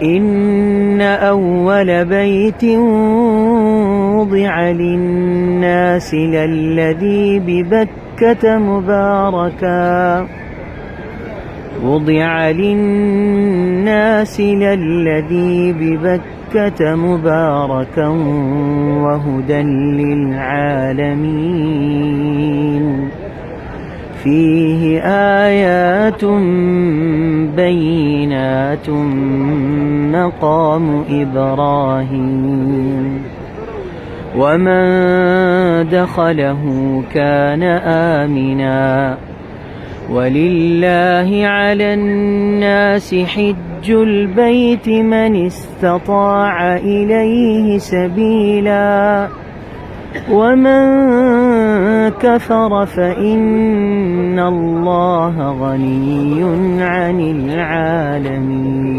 إن أول بيت وضع للناس للذي ببكة مباركا وهدى للعالمين فيه آيات بينات مقام إبراهيم ومن دخله كان آمنا ولله على الناس حج البيت من استطاع إليه سبيلا ومن كفر فإن الله غني عن العالمين.